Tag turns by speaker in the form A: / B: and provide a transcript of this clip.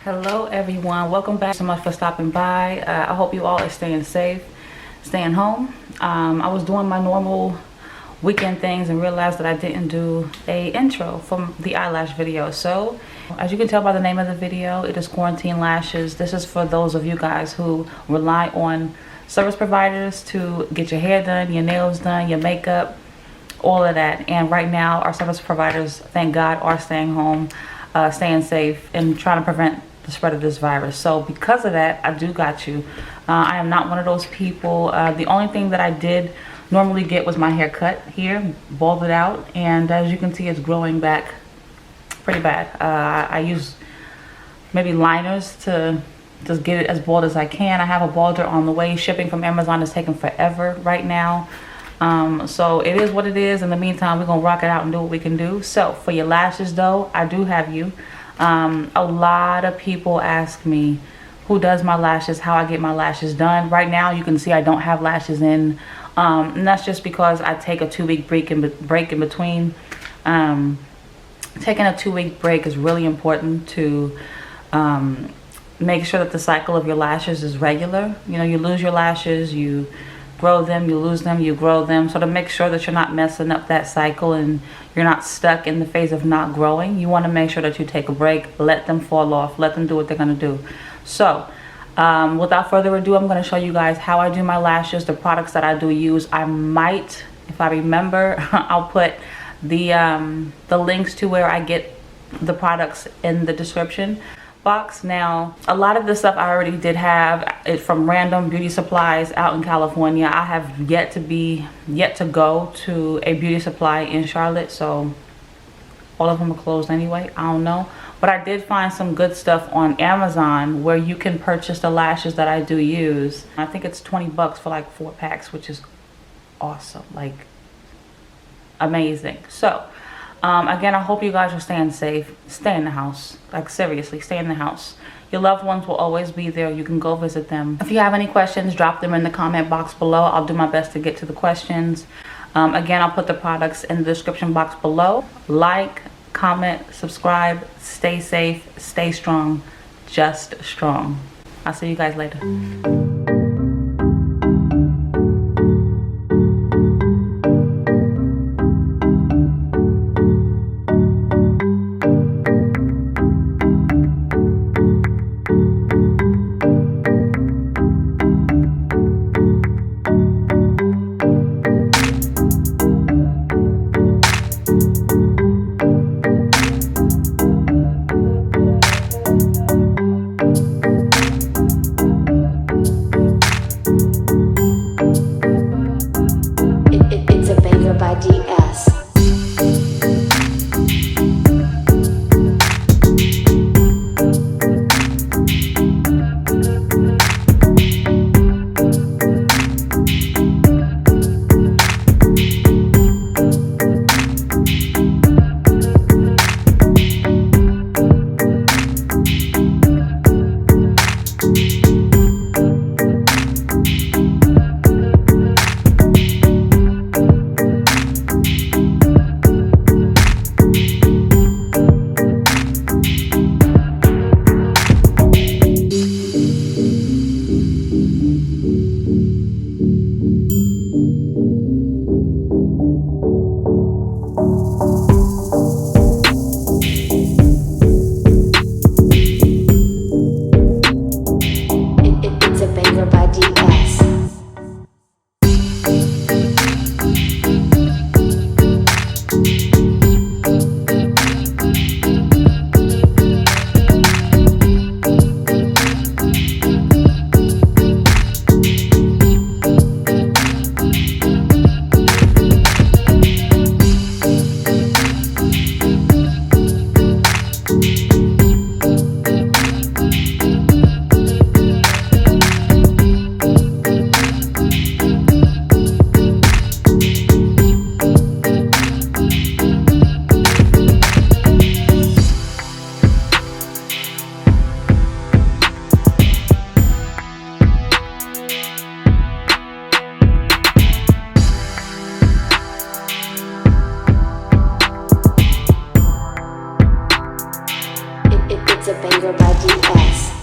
A: Hello everyone, welcome back. So much for stopping by. I hope you all are staying safe, staying home. I was doing my normal weekend things and realized that I didn't do a intro from the eyelash video. So as you can tell by the name of the video, it is Quarantine Lashes. This is for those of you guys who rely on service providers to get your hair done, your nails done, your makeup, all of that. And right now our service providers, thank God, are staying home, staying safe and trying to prevent the spread of this virus. So because of that, I do got you. I am not one of those people. The only thing that I did normally get was my hair cut here, bald it out, and as you can see, it's growing back pretty bad. I use maybe liners to just get it as bald as I can. I have a balder on the way. Shipping from Amazon is taking forever right now. So it is what it is. In the meantime, we're gonna rock it out and do what we can do. So for your lashes though, I do have you. A lot of people ask me who does my lashes, how I get my lashes done. Right now you can see I don't have lashes in, and that's just because I take a 2-week break in between. Taking a 2-week break is really important to make sure that the cycle of your lashes is regular. You know, you lose your lashes, you grow them, you lose them, you grow them. So to make sure that you're not messing up that cycle and you're not stuck in the phase of not growing, you want to make sure that you take a break, let them fall off, let them do what they're going to do. So without further ado, I'm going to show you guys how I do my lashes, the products that I do use. I might, if I remember, I'll put the links to where I get the products in the description box. Now, a lot of the stuff I already did have it from random beauty supplies out in California. I have yet to go to a beauty supply in Charlotte, so all of them are closed anyway. I don't know, but I did find some good stuff on Amazon where you can purchase the lashes that I do use. I think it's 20 bucks for like 4 packs, which is awesome, like amazing. So again, I hope you guys are staying safe. Stay in the house. Like seriously, stay in the house. Your loved ones will always be there. You can go visit them. If you have any questions, drop them in the comment box below. I'll do my best to get to the questions. Again, I'll put the products in the description box below. Like, comment, subscribe. Stay safe, stay strong, just strong. I'll see you guys later.
B: us.